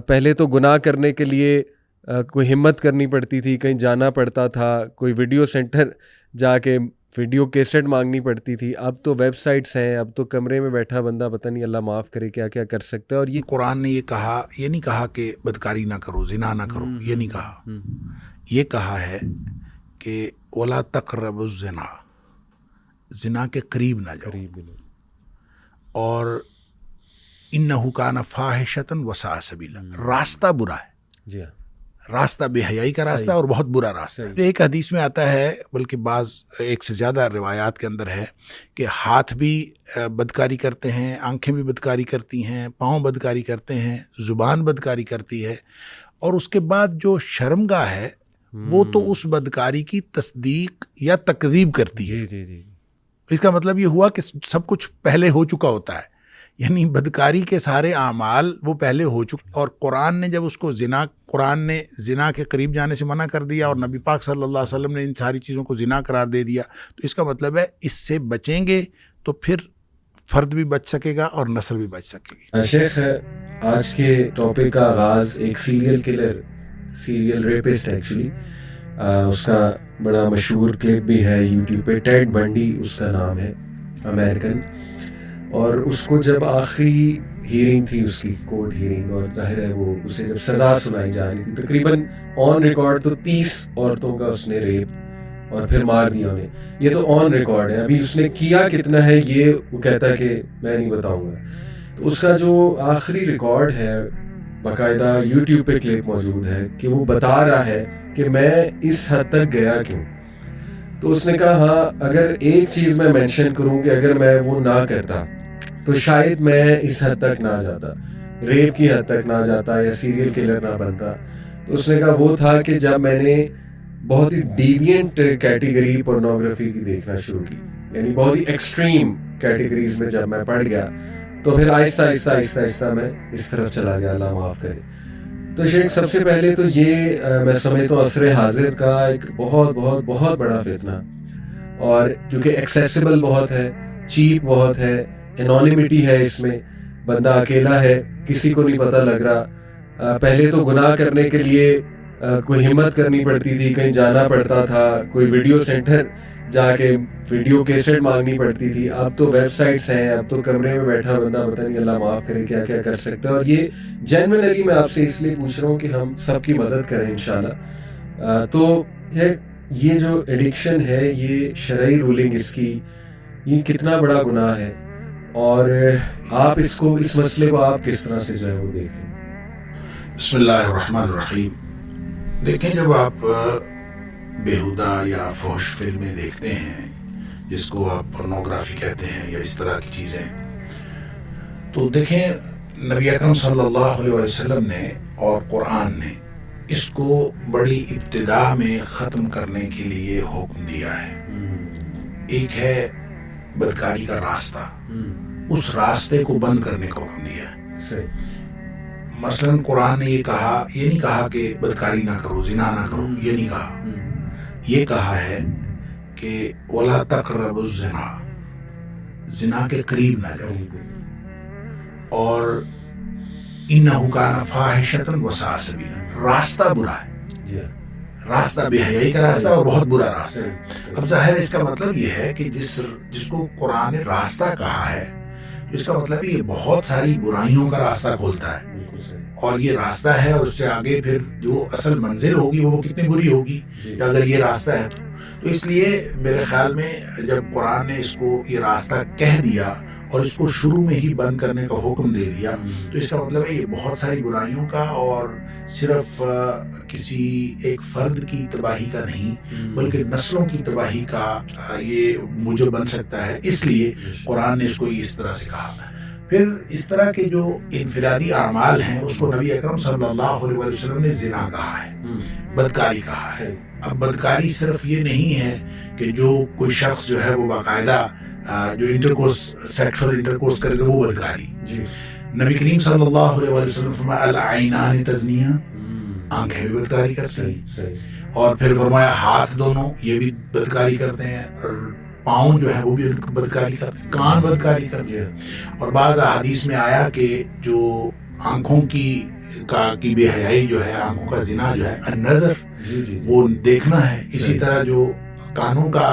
پہلے تو گناہ کرنے کے لیے کوئی ہمت کرنی پڑتی تھی، کہیں جانا پڑتا تھا، کوئی ویڈیو سینٹر جا کے ویڈیو کیسٹ مانگنی پڑتی تھی. اب تو ویب سائٹس ہیں، اب تو کمرے میں بیٹھا بندہ پتہ نہیں اللہ معاف کرے کیا کیا کر سکتا ہے. اور یہ قرآن نے یہ نہیں کہا کہ بدکاری نہ کرو، زنا نہ کرو، یہ نہیں کہا. یہ کہا ہے کہ ولا تقربوا الزنا، زنا کے قریب نہ جاؤ، اور انہ کان فاحشۃ وساء سبیلا، راستہ برا ہے. جی ہاں، راستہ بے حیائی کا راستہ اور بہت برا راستہ ہے. ایک حدیث میں آتا ہے، بلکہ بعض ایک سے زیادہ روایات کے اندر ہے کہ ہاتھ بھی بدکاری کرتے ہیں، آنکھیں بھی بدکاری کرتی ہیں، پاؤں بدکاری کرتے ہیں، زبان بدکاری کرتی ہے، اور اس کے بعد جو شرمگاہ ہے وہ تو اس بدکاری کی تصدیق یا تکذیب کرتی ہے. جی جی. اس کا مطلب یہ ہوا کہ سب کچھ پہلے ہو چکا ہوتا ہے، یعنی بدکاری کے سارے اعمال وہ پہلے ہو چکے. اور قرآن نے جب اس کو قرآن نے زنا کے قریب جانے سے منع کر دیا، اور نبی پاک صلی اللہ علیہ وسلم نے ان ساری چیزوں کو زنا قرار دے دیا، تو اس کا مطلب ہے اس سے بچیں گے تو پھر فرد بھی بچ سکے گا اور نسل بھی بچ سکے گی. شیخ، آج کے ٹاپک کا آغاز ایک serial killer, serial rapist actually, اس کا بڑا مشہور کلپ بھی ہے یوٹیوب پہ، ٹیڈ بنڈی اس کا نام ہے، امریکن. اور اس کو جب آخری ہیرنگ تھی، اس کی کورٹ ہیرنگ، اور ظاہر ہے وہ اسے جب سزا سنائی جا رہی تھی، تقریباً آن ریکارڈ تو 30 عورتوں کا اس نے ریپ اور پھر مار دیا انہیں. یہ تو آن ریکارڈ ہے، ابھی اس نے کیا کتنا ہے یہ وہ کہتا ہے کہ میں نہیں بتاؤں گا. تو اس کا جو آخری ریکارڈ ہے، باقاعدہ یوٹیوب پہ کلپ موجود ہے کہ وہ بتا رہا ہے کہ میں اس حد تک گیا کیوں. تو اس نے کہا ہاں، اگر ایک چیز میں مینشن کروں کہ اگر میں وہ نہ کرتا تو شاید میں اس حد تک نہ جاتا، ریپ کی حد تک نہ جاتا یا سیریل کلر نہ بنتا. تو اس نے کہا وہ تھا کہ جب میں نے بہت ہی ڈیوینٹ کیٹیگری پورنوگرافی کی دیکھنا شروع کی، یعنی بہت ہی ایکسٹریم کیٹیگریز میں جب میں پڑ گیا، تو پھر آہستہ آہستہ آہستہ آہستہ میں اس طرف چلا گیا، اللہ معاف کرے. تو شیخ، سب سے پہلے تو یہ میں سمجھتا ہوں عصر حاضر کا ایک بہت بہت بہت بڑا فتنہ، اور کیونکہ ایکسیسیبل بہت ہے، چیپ بہت ہے، انانیمٹی ہے، اس میں بندہ اکیلا ہے، کسی کو نہیں پتہ لگ رہا. پہلے تو گناہ کرنے کے لیے کوئی ہمت کرنی پڑتی تھی، کہیں جانا پڑتا تھا، کوئی ویڈیو سینٹر جا کے ویڈیو کیسٹ مانگنی پڑتی تھی. اب تو ویب سائٹس ہیں، اب تو کمرے میں بیٹھا بندہ پتہ نہیں اللہ معاف کرے کیا کیا کر سکتا ہے. اور یہ جینوئنلی میں آپ سے اس لیے پوچھ رہا ہوں کہ ہم سب کی مدد کریں انشاءاللہ. تو یہ جو ایڈکشن ہے، یہ شرعی رولنگ اس کی، یہ کتنا بڑا گناہ ہے، اور آپ اس مسئلے کو آپ کس طرح سے جو ہے وہ دیکھیں؟ بسم اللہ الرحمن الرحیم. دیکھیں، جب آپ بیہودہ یا فحش فلمیں دیکھتے ہیں، جس کو آپ پورنوگرافی کہتے ہیں یا اس طرح کی چیزیں، تو دیکھیں نبی اکرم صلی اللہ علیہ وسلم نے اور قرآن نے اس کو بڑی ابتدا میں ختم کرنے کے لیے حکم دیا ہے. ایک ہے بدکاری کا راستہ، اس راستے کو بند کرنے کا حکم دیا ہے. مثلا قرآن نے یہ نہیں کہا کہ بدکاری نہ کرو، زنا نہ کرو، یہ نہیں کہا. یہ کہا ہے کہ ولا تقربوا الزنا، زنا کے قریب نہ جاؤ، اور انہ کان فاحشۃ وساء سبیلا، راستہ برا ہے، راستہ بے حیائی کا راستہ اور بہت برا راستہ ہے. اب ظاہر اس کا مطلب یہ ہے کہ جس کو قرآن نے راستہ کہا ہے، اس کا مطلب یہ بہت ساری برائیوں کا راستہ کھولتا ہے، اور یہ راستہ ہے، اور اس سے آگے پھر جو اصل منزل ہوگی وہ کتنی بری ہوگی کہ اگر یہ راستہ ہے تو اس لیے میرے خیال میں جب قرآن نے اس کو یہ راستہ کہہ دیا اور اس کو شروع میں ہی بند کرنے کا حکم دے دیا، تو اس کا مطلب ہے یہ بہت ساری برائیوں کا، اور صرف کسی ایک فرد کی تباہی کا نہیں بلکہ نسلوں کی تباہی کا یہ موجب بن سکتا ہے. اس لیے قرآن نے اس کو اس طرح سے کہا. پھر اس طرح کے جو انفرادی اعمال ہیں، اس کو نبی اکرم صلی اللہ علیہ وسلم نے زنا کہا ہے، بدکاری کہا ہے. اب بدکاری صرف یہ نہیں ہے کہ جو کوئی شخص جو ہے وہ باقاعدہ جو سیکشل انٹرکورس کرے تو وہ بدکاری. نبی کریم صلی اللہ علیہ وسلم فرمایا العینان تزنیان، آنکھیں بھی بدکاری کرتی ہیں، اور پھر فرمایا ہاتھ دونوں یہ بھی بدکاری کرتے ہیں، اور پاؤں جو ہے وہ بھی بدکاری کرتے ہیں، کان بدکاری کرتے ہیں. اور بعض احادیث میں آیا کہ جو آنکھوں کی کی بے حیائی جو ہے، آنکھوں کا زنا جو ہے، النظر وہ دیکھنا ہے. اسی طرح جو کانوں کا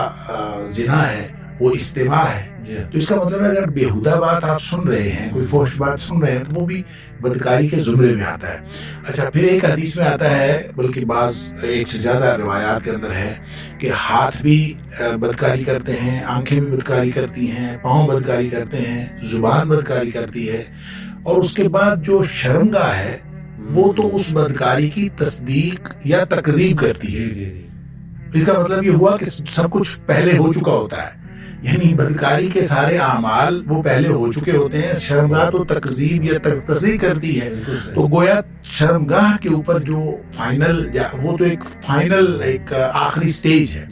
زنا ہے وہ استماع ہے. تو اس کا مطلب ہے اگر بیہودہ بات آپ سن رہے ہیں، کوئی فحش بات سن رہے ہیں، تو وہ بھی بدکاری کے زمرے میں آتا ہے. اچھا، پھر ایک حدیث میں آتا ہے، بلکہ بعض ایک سے زیادہ روایات کے اندر ہے کہ ہاتھ بھی بدکاری کرتے ہیں، آنکھیں بھی بدکاری کرتی ہیں، پاؤں بدکاری کرتے ہیں، زبان بدکاری کرتی ہے. اور اس کے بعد جو شرمگاہ ہے وہ تو اس بدکاری کی تصدیق یا تکذیب کرتی ہے. اس کا مطلب یہ ہوا کہ سب کچھ پہلے ہو چکا ہوتا ہے، یعنی بدکاری کے سارے اعمال وہ پہلے ہو چکے ہوتے ہیں. شرمگاہ تو تکذیب یا تصدیق کرتی ہے. تو گویا شرمگاہ کے اوپر جو فائنل، وہ تو ایک فائنل، ایک آخری سٹیج ہے.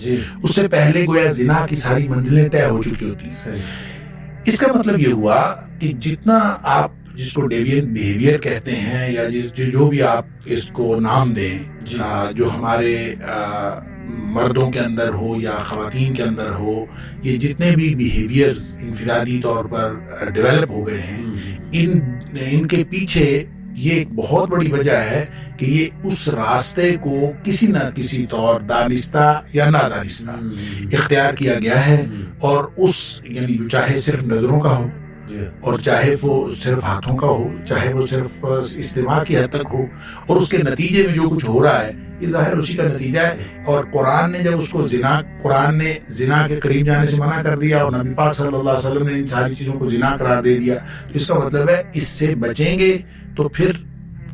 اس سے پہلے گویا زنا کی ساری منزلیں طے ہو چکی ہوتی ہیں. اس کا مطلب یہ ہوا کہ جتنا آپ جس کو ڈیوینٹ بیہیویئر کہتے ہیں یا جو بھی آپ اس کو نام دیں، جو ہمارے مردوں کے اندر ہو یا خواتین کے اندر ہو، یہ جتنے بھی بیہیویئرز انفرادی طور پر ڈیولپ ہو گئے ہیں، ان کے پیچھے یہ ایک بہت بڑی وجہ ہے کہ یہ اس راستے کو کسی نہ کسی طور دانستہ یا نادانستہ اختیار کیا گیا ہے. اور اس یعنی چاہے صرف نظروں کا ہو، اور چاہے وہ صرف ہاتھوں کا ہو، چاہے وہ صرف استماع کی حد تک ہو، اور اس کے نتیجے میں جو کچھ ہو رہا ہے یہ ظاہر اسی کا نتیجہ ہے. اور قرآن نے جب اس کو قرآن نے زنا کے قریب جانے سے منع کر دیا، اور نبی پاک صلی اللہ علیہ وسلم نے ان ساری چیزوں کو زنا قرار دے دیا. تو اس کا مطلب ہے اس سے بچیں گے تو پھر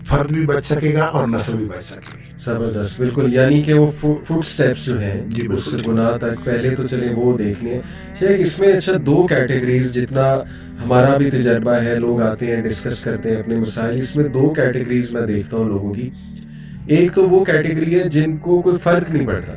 فرد بھی بچ سکے گا اور نسل بھی بچ سکے گی. زبردست، بالکل. یعنی کہ وہ فٹ سٹیپس جو ہیں اس گناہ تک پہلے تو چلے وہ دیکھنے. شیخ، اس میں اچھا 2 کیٹیگریز، جتنا ہمارا بھی تجربہ ہے، لوگ آتے ہیں ڈسکس کرتے ہیں اپنے مسائل، اس میں 2 کیٹیگریز میں دیکھتا ہوں لوگوں کی. ایک تو وہ کیٹیگری ہے جن کو کوئی فرق نہیں پڑتا،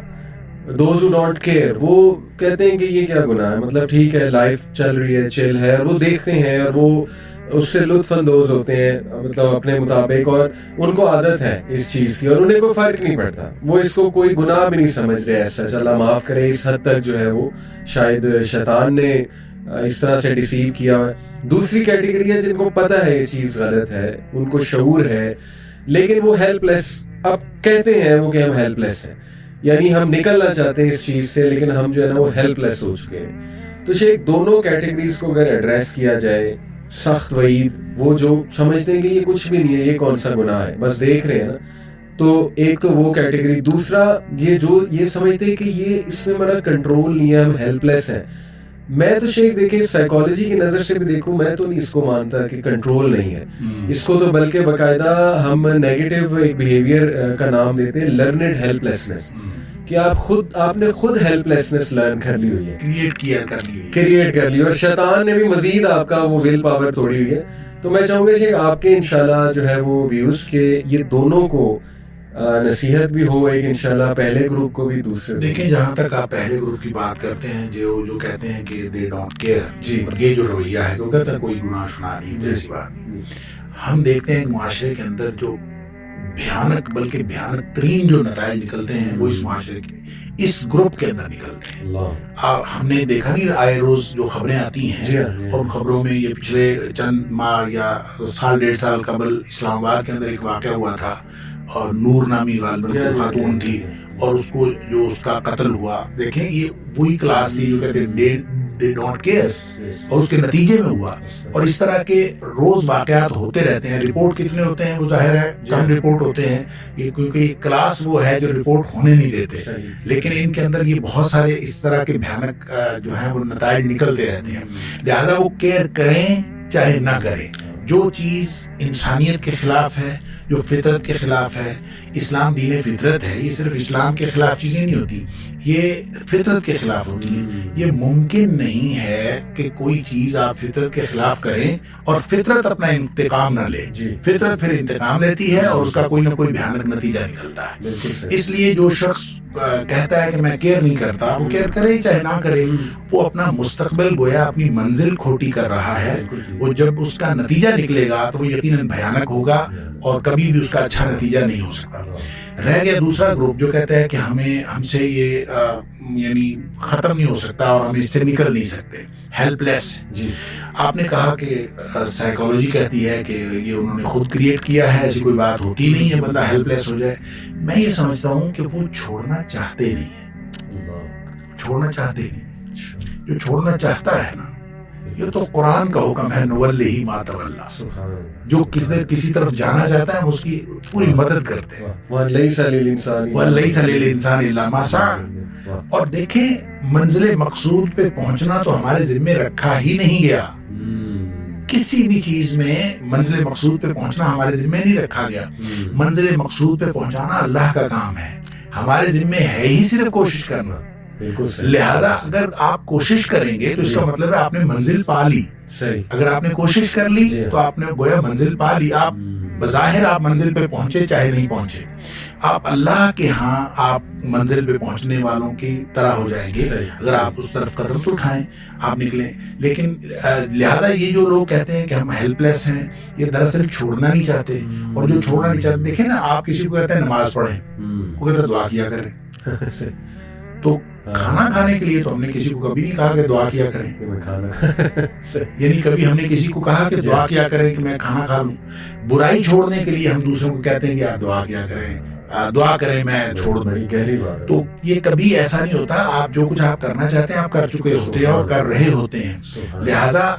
دوز ہو ڈونٹ کیئر. وہ کہتے ہیں کہ یہ کیا گناہ ہے، مطلب ٹھیک ہے، لائف چل رہی ہے، چل ہے، اور وہ دیکھتے ہیں اور وہ اس سے لطف اندوز ہوتے ہیں، مطلب اپنے مطابق، اور ان کو عادت ہے اس چیز کی، اور انہیں کوئی فرق نہیں پڑتا. وہ اس کو کوئی گناہ بھی نہیں سمجھ رہے ایسا. اللہ معاف کرے، اس حد تک جو ہے وہ شاید شیطان نے اس طرح سے ڈیسیو کیا ہے. دوسری کیٹیگری ہے جن کو پتہ ہے یہ چیز غلط ہے، ان کو شعور ہے، لیکن وہ ہیلپ لیس. اب کہتے ہیں وہ کہ ہم ہیلپ لیس ہیں، یعنی ہم نکلنا چاہتے ہیں اس چیز سے، لیکن ہم جو ہے نا وہ ہیلپ لیس ہو چکے ہیں. تو شیخ، دونوں کیٹیگریز کو اگر ایڈریس کیا جائے، سخت وعید، وہ جو سمجھتے ہیں کہ یہ کچھ بھی نہیں ہے، یہ کون سا گناہ ہے، بس دیکھ رہے ہیں نا، تو ایک تو وہ کیٹیگری. دوسرا یہ جو یہ سمجھتے ہیں کہ یہ اس میں ہمارا کنٹرول نہیں ہے، ہم ہیلپ لیس ہیں. میں تو شیخ دیکھیں سائیکالوجی کی نظر سے بھی دیکھوں، میں تو نہیں اس کو مانتا کہ کنٹرول نہیں ہے. اس کو تو بلکہ باقاعدہ ہم نیگیٹو ایک بیہیویئر کا نام دیتے ہیں، لرنڈ ہیلپ لیسنس، کہ آپ نے خود ہیلپ لیسنس لرن کر لی ہوئی ہے، کریٹ کر لی، اور شیطان نے بھی مزید آپ کا وہ ول پاور توڑی ہوئی ہے. تو میں چاہوں گا کہ آپ کے انشاءاللہ جو ہے وہ ویوز کے یہ دونوں کو نصیحت بھی ہو ایک انشاءاللہ، پہلے گروپ کو بھی دوسرے. دیکھیں، جہاں تک آپ پہلے گروپ کی بات کرتے ہیں، جو کہتے ہیں کہ دے ڈونٹ کیئر، اور یہ جو رویہ ہے وہ کہتا ہے کوئی گناہ شناہ نہیں، جیسی بات. ہم دیکھتے ہیں معاشرے کے اندر جو بھیانک، بلکہ بھیانک ترین جو نتائج نکلتے ہیں وہ اس معاشرے کے اس گروپ کے اندر نکلتے ہیں. ہم نے دیکھا نہیں، آئے روز جو خبریں آتی ہیں، اور ان خبروں میں یہ پچھلے چند ماہ یا سال 1.5 سال قبل اسلام آباد کے اندر ایک واقعہ ہوا تھا، اور نور نامی غالباً خاتون تھی، اور اس کو جو اس کا قتل ہوا. دیکھیں، یہ وہی کلاس تھی جو کہتے ہیں دے ڈونٹ کیئر، اور اس کے نتیجے میں ہوا. اور اس طرح کے روز واقعات ہوتے رہتے ہیں. رپورٹ کتنے ہوتے ہیں وہ ظاہر ہے کم رپورٹ ہوتے ہیں، یہ کیونکہ کلاس وہ ہے جو رپورٹ ہونے نہیں دیتے، لیکن ان کے اندر یہ بہت سارے اس طرح کے بھیانک جو ہیں وہ نتائج نکلتے رہتے ہیں. لہذا وہ کیئر کریں چاہے نہ کریں، جو چیز انسانیت کے خلاف ہے، جو فطرت کے خلاف ہے. اسلام دین فطرت ہے، یہ صرف اسلام کے خلاف چیزیں نہیں ہوتی، یہ فطرت کے خلاف ہوتی ہیں. یہ ممکن نہیں ہے کہ کوئی چیز آپ فطرت کے خلاف کریں اور فطرت اپنا انتقام نہ لے. فطرت پھر انتقام لیتی ہے، اور اس کا کوئی نہ کوئی بھیانک نتیجہ نکلتا ہے. اس لیے جو شخص کہتا ہے کہ میں کیئر نہیں کرتا، وہ کیئر کرے چاہے نہ کرے، وہ اپنا مستقبل گویا اپنی منزل کھوٹی کر رہا ہے. وہ جب اس کا نتیجہ نکلے گا تو وہ یقیناً بھیانک ہوگا، اور کبھی بھی اس کا اچھا نتیجہ نہیں ہو سکتا. رہ گیا دوسرا گروپ جو کہتا ہے کہ ہم سے یہ یعنی ختم نہیں ہو سکتا اور ہم اس سے نکل نہیں سکتے، ہیلپ لیس. آپ نے کہا کہ سائیکالوجی کہتی ہے کہ یہ انہوں نے خود کریٹ کیا ہے, ایسی کوئی بات ہوتی نہیں ہے بندہ ہیلپ لیس ہو جائے. میں یہ سمجھتا ہوں کہ وہ چھوڑنا چاہتے نہیں ہیں, چھوڑنا چاہتے نہیں. جو چھوڑنا چاہتا ہے نا, یہ تو قرآن کا حکم ہے, نولیہ ما تولی, جو کسی طرف جانا چاہتا ہے ہم اس کی پوری مدد کرتے ہیں. وَلَيْسَ لِلْإِنسَانِ إِلَّا مَا سَعَىٰ. اور دیکھیں منزل مقصود پہ پہنچنا تو ہمارے ذمے رکھا ہی نہیں گیا. کسی بھی چیز میں منزل مقصود پہ پہنچنا ہمارے ذمے نہیں رکھا گیا. منزل مقصود پہ پہنچانا اللہ کا کام ہے, ہمارے ذمے ہے ہی صرف کوشش کرنا. لہذا اگر آپ کوشش کریں گے تو اس کا مطلب ہے آپ نے منزل پا لی. اگر آپ نے کوشش کر لی تو آپ نے گویا منزل پا لی. آپ بظاہر آپ منزل پہ پہنچے چاہے نہیں پہنچے, آپ اللہ کے ہاں آپ منزل پہ پہنچنے والوں کی طرح ہو جائیں گے اگر آپ اس طرف قدم تو اٹھائیں, آپ نکلیں. لیکن لہذا یہ جو لوگ کہتے ہیں کہ ہم ہیلپ لیس ہیں, یہ دراصل چھوڑنا نہیں چاہتے. اور جو چھوڑنا نہیں چاہتے, دیکھیں نا, آپ کسی کو کہتے ہیں نماز پڑھیں, وہ کہتے ہیں دعا کیا کریں. تو کھانا کھانے کے لیے تو ہم نے کسی کو کبھی نہیں کہا کہ دعا کیا کریں, یعنی کبھی ہم نے کسی کو کہا کہ دعا کیا کریں کہ میں کھانا کھا لوں. برائی چھوڑنے کے لیے ہم دوسروں کو کہتے ہیں کہ آپ دعا کیا کریں, دعا کریں میں چھوڑ دوں. تو یہ کبھی ایسا نہیں ہوتا. آپ جو کچھ آپ کرنا چاہتے ہیں آپ کر چکے ہوتے ہیں اور کر رہے ہوتے ہیں. لہذا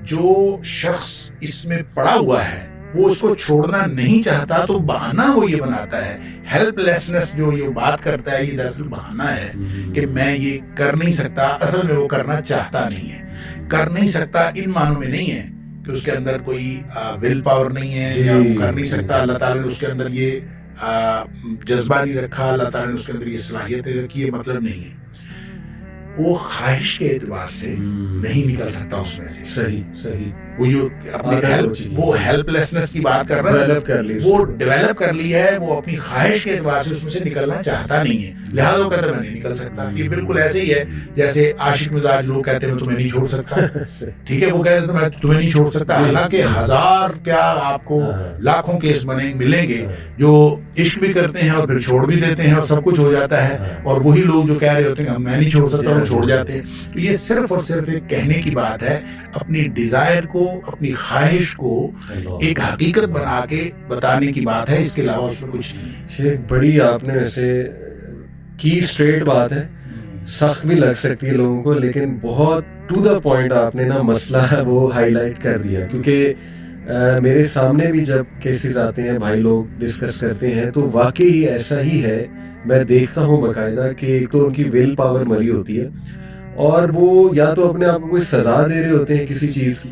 جو شخص اس میں پڑا ہوا ہے وہ اس کو چھوڑنا نہیں چاہتا تو بہانہ وہ یہ بناتا ہے. ہیلپ لیسنس جو یہ بات کرتا ہے یہ دراصل بہانہ ہے کہ میں یہ کر نہیں سکتا. اصل میں وہ کرنا چاہتا نہیں ہے. کر نہیں سکتا ان معنوں میں نہیں ہے کہ اس کے اندر کوئی ول پاور نہیں ہے یا وہ کر نہیں سکتا. اللہ تعالیٰ نے اس کے اندر یہ جذبہ نہیں رکھا, اللہ تعالیٰ نے اس کے اندر یہ صلاحیتیں رکھی, یہ مطلب نہیں ہے. وہ خواہش کے اعتبار سے نہیں نکل سکتا اس میں سے. صحیح وہ جو اپنے وہ ہیلپ لیسنس کی بات کر رہا ہے, وہ ڈیولپ کر لی ہے, وہ اپنی خواہش کے اعتبار سے اس میں سے نکلنا چاہتا نہیں ہے. لہٰذا وہ کہتا ہے میں نہیں نکل سکتا. یہ بالکل ایسے ہی ہے جیسے عاشق مزاج لوگ کہتے ہیں میں تمہیں نہیں چھوڑ سکتا. ٹھیک ہے, وہ کہتے ہیں میں تمہیں نہیں چھوڑ سکتا, حالانکہ ہزار کیا آپ کو لاکھوں کیس ملیں گے جو عشق بھی کرتے ہیں اور پھر چھوڑ بھی دیتے ہیں اور سب کچھ ہو جاتا ہے, اور وہی لوگ جو کہہ رہے ہوتے ہیں میں نہیں چھوڑ سکتا وہ چھوڑ جاتے ہیں. تو یہ صرف اور صرف ایک کہنے کی بات ہے. اپنی ڈیزائر کو, اپنی خواہش کو ایک حقیقت بنا کے بتانے کی بات ہے, اس کے علاوہ اس میں کچھ نہیں ہے. شیخ بڑی آپ نے ویسے کی اسٹریٹ بات ہے, سخت بھی لگ سکتی ہے لوگوں کو, لیکن بہت ٹو دا پوائنٹ آپ نے نا مسئلہ وہ ہائی لائٹ کر دیا. کیونکہ میرے سامنے بھی جب کیسز آتے ہیں, بھائی لوگ ڈسکس کرتے ہیں, تو واقعی ایسا ہی ہے. میں دیکھتا ہوں باقاعدہ کہ ایک تو ان کی ول پاور مری ہوتی ہے, اور وہ یا تو اپنے آپ کو کوئی سزا دے رہے ہوتے ہیں کسی چیز کی,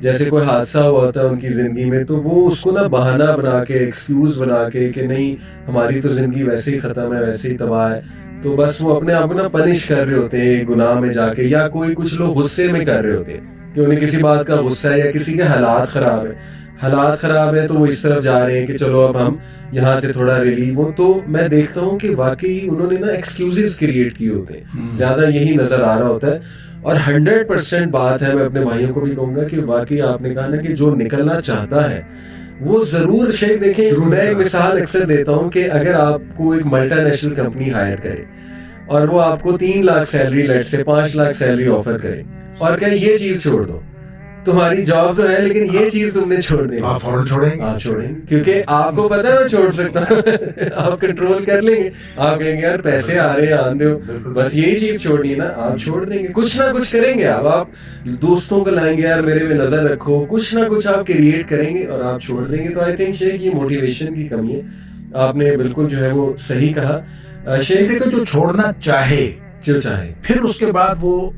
جیسے کوئی حادثہ ہوا ہوتا ہے ان کی زندگی میں, تو وہ اس کو نا بہانہ بنا کے, ایکسکیوز بنا کے کہ نہیں ہماری تو زندگی ویسے ہی ختم ہے, ویسے ہی تباہ ہے, تو بس وہ اپنے آپ کو نا پنش کر رہے ہوتے ہیں گناہ میں جا کے. یا کوئی کچھ لوگ غصے میں کر رہے ہوتے ہیں کہ انہیں کسی بات کا غصہ ہے یا کسی کے حالات خراب ہے, تو وہ اس طرف جا رہے ہیں کہ چلو اب ہم یہاں سے تھوڑا ریلیو ہو. تو میں دیکھتا ہوں کہ واقعی انہوں نے نا ایکسکیوزز کریٹ کیے ہوتے ہیں, زیادہ یہی نظر آ رہا ہوتا ہے. اور 100% بات ہے, میں اپنے بھائیوں کو بھی کہوں گا کہ واقعی آپ نے کہا نا کہ جو نکلنا چاہتا ہے وہ ضرور. شیخ دیکھیں, میں ایک مثال اکثر دیتا ہوں کہ اگر آپ کو ایک ملٹی نیشنل کمپنی ہائر کرے اور وہ آپ کو 3 لاکھ سیلری, لیٹ سے 5 لاکھ سیلری آفر کرے اور کہیں یہ چیز چھوڑ دو, تمہاری جاب تو ہے لیکن یہ چیز تم نے چھوڑ دیں, آپ فوراً چھوڑیں گے. آپ چھوڑیں گے کیونکہ آپ کو پتا ہے میں چھوڑ سکتا ہوں. آپ کنٹرول کر لیں گے, آپ کہیں گے یار پیسے آ رہے ہیں آندے ہو, بس یہی چیز چھوڑنی ہے نا, آپ چھوڑ دیں گے. کچھ نہ کچھ کریں گے آپ دوستوں کو لائیں گے, یار میرے پہ نظر رکھو, کچھ نہ کچھ آپ کریٹ کریں گے اور آپ چھوڑ دیں گے. تو آئی تھنک شیخ یہ موٹیویشن کی کمی ہے, آپ نے بالکل جو ہے وہ صحیح کہا. شیخ دیکھو جو چھوڑنا چاہے پھر اس کے بعد وہ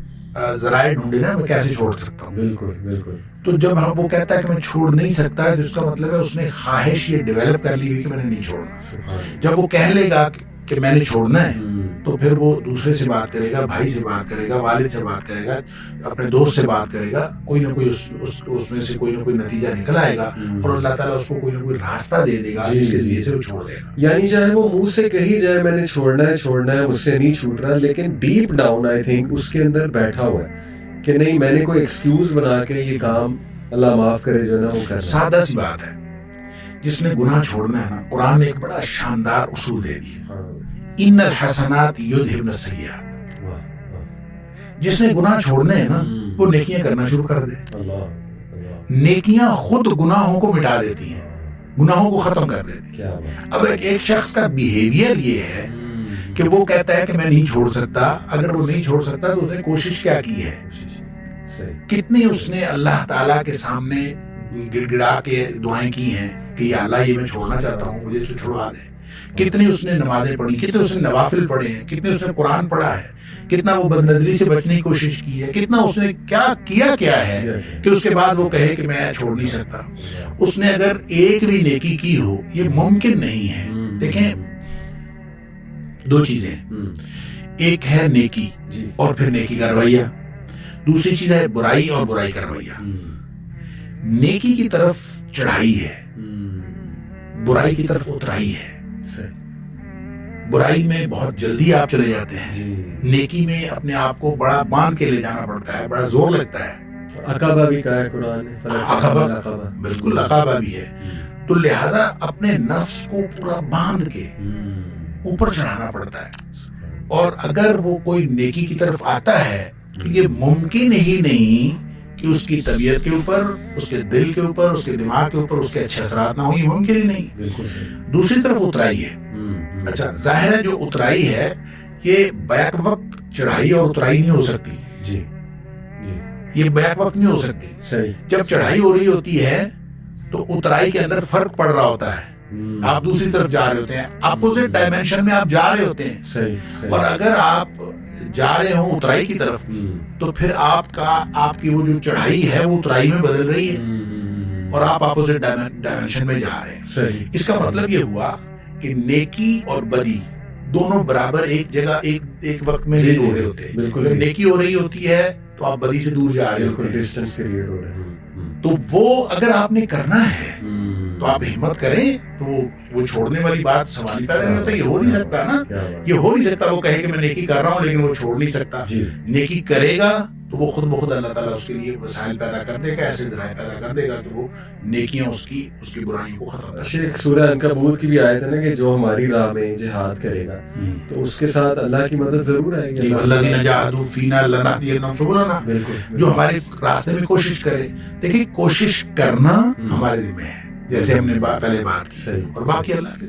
ذرائع ڈھونڈے نا میں کیسے چھوڑ سکتا ہوں. بالکل. تو جب وہ کہتا ہے کہ میں چھوڑ نہیں سکتا ہے, تو اس کا مطلب ہے اس نے خواہش یہ ڈیولپ کر لی ہوئی کہ میں نے نہیں چھوڑنا. جب وہ کہہ لے گا کہ میں نے چھوڑنا ہے تو پھر وہ دوسرے سے بات کرے گا, بھائی سے بات کرے گا, والد سے بات کرے گا, اپنے دوست سے بات کرے گا, کوئی نہ کوئی اس میں سے کوئی نہ کوئی نتیجہ نکل آئے گا اور اللہ تعالیٰ اس کو کوئی نہ کوئی راستہ دے دے گا جس کے ذریعے سے وہ چھوڑ دے گا. یعنی چاہے وہ منہ سے کہی جائے میں نے چھوڑنا ہے مجھ سے نہیں چھوٹ رہا, لیکن ڈیپ ڈاؤن آئی تھنک اس کے اندر بیٹھا ہوا ہے کہ نہیں میں نے کوئی ایکسکیوز بنا کے یہ کام اللہ معاف کرے جو نا وہ کرنا. سادہ سی بات ہے, جس نے گناہ چھوڑنا ہے نا, قرآن نے ایک بڑا شاندار اصول دے دیا, ان الحسنات یذہبن السیئات. جس نے گناہ چھوڑنے ہیں نا وہ نیکیاں کرنا شروع کر دے. نیکیاں خود گناہوں کو مٹا دیتی ہیں, گناہوں کو ختم کر دیتی ہیں. اب ایک شخص کا بیہیویئر یہ ہے کہ وہ کہتا ہے کہ میں نہیں چھوڑ سکتا. اگر وہ نہیں چھوڑ سکتا تو اس نے کوشش کیا کی ہے, کتنی اس نے اللہ تعالیٰ کے سامنے گڑ گڑا کے دعائیں کی ہیں کہ یا اللہ یہ میں چھوڑنا چاہتا ہوں, مجھے چھڑوا دے. کتنی اس نے نمازیں پڑھی, کتنے اس نے نوافل پڑھے ہیں, کتنے اس نے قرآن پڑھا ہے, کتنا وہ بد نظری سے بچنے کی کوشش کی ہے, کتنا اس نے کیا ہے کہ اس کے بعد وہ کہے کہ میں چھوڑ نہیں سکتا. اس نے اگر ایک بھی نیکی کی ہو, یہ ممکن نہیں ہے. دیکھیں دو چیزیں, ایک ہے نیکی اور پھر نیکی کا رویہ, دوسری چیز ہے برائی اور برائی کا رویہ. نیکی کی طرف چڑھائی ہے, برائی کی طرف اترائی ہے. برائی میں بہت جلدی آپ چلے جاتے ہیں, نیکی میں اپنے آپ کو بڑا باندھ کے لے جانا پڑتا ہے, بڑا زور لگتا ہے. عقبہ بھی کہا ہے قرآن نے, عقبہ بالکل عقبہ بھی ہے. تو لہٰذا اپنے نفس کو پورا باندھ کے اوپر چڑھانا پڑتا ہے. اور اگر وہ کوئی نیکی کی طرف آتا ہے تو یہ ممکن ہی نہیں کہ اس کی طبیعت کے اوپر, اس کے دل کے اوپر, اس کے دماغ کے اوپر اس کے اچھے اثرات نہ ہوں, یہ ممکن ہی نہیں. دوسری طرف اترائی ہے. اچھا ظاہر ہے جو اترائی ہے یہ بیک وقت چڑھائی اور اترائی نہیں ہو سکتی. یہ بیک وقت نہیں ہو سکتی. جب چڑھائی ہو رہی ہوتی ہے تو اترائی کے اندر فرق پڑ رہا ہوتا ہے, آپ دوسری طرف جا رہے ہوتے ہیں, اپوزٹ ڈائمینشن میں آپ جا رہے ہوتے ہیں. اور اگر آپ جا رہے ہوں اترائی کی طرف تو پھر آپ کی وہ جو چڑھائی ہے وہ اترائی میں بدل رہی ہے اور آپ اپوزٹ ڈائمینشن میں جا رہے ہیں. اس کا مطلب یہ ہوا کہ نیکی اور بدی دونوں برابر ایک جگہ ایک وقت میں نہیں ہو رہے ہوتے. جب نیکی ہو رہی ہوتی ہے تو آپ بدی سے دور جا رہے ہوتے ہیں. تو وہ اگر آپ نے کرنا ہے تو آپ ہمت کریں, تو وہ چھوڑنے والی بات سوال ہی پیدا نہیں ہوتا. یہ ہو نہیں سکتا نا, یہ ہو نہیں سکتا وہ کہے کہ میں نیکی کر رہا ہوں لیکن وہ چھوڑ نہیں سکتا. نیکی کرے گا تو وہ خود بخود اللہ تعالیٰ اس کے لیے وسائل پیدا کر دے گا, ایسے ذرائع پیدا کر دے گا کہ وہ نیکیاں اس کی برائیوں کو ختم کر دے. شیخ سورہ عنکبوت کی بھی آیت ہے نا کہ جو ہماری راہ میں جہاد کرے گا تو اس کے ساتھ اللہ کی مدد ضرور آئے گی. الذین جاہدوا فینا لنہدینہم سبلنا, جو ہمارے راستے میں کوشش کرے. دیکھیں کوشش کرنا ہمارے ذمہ ہے, جیسے ہم نے پہلے بات کی, اور باقی اللہ کے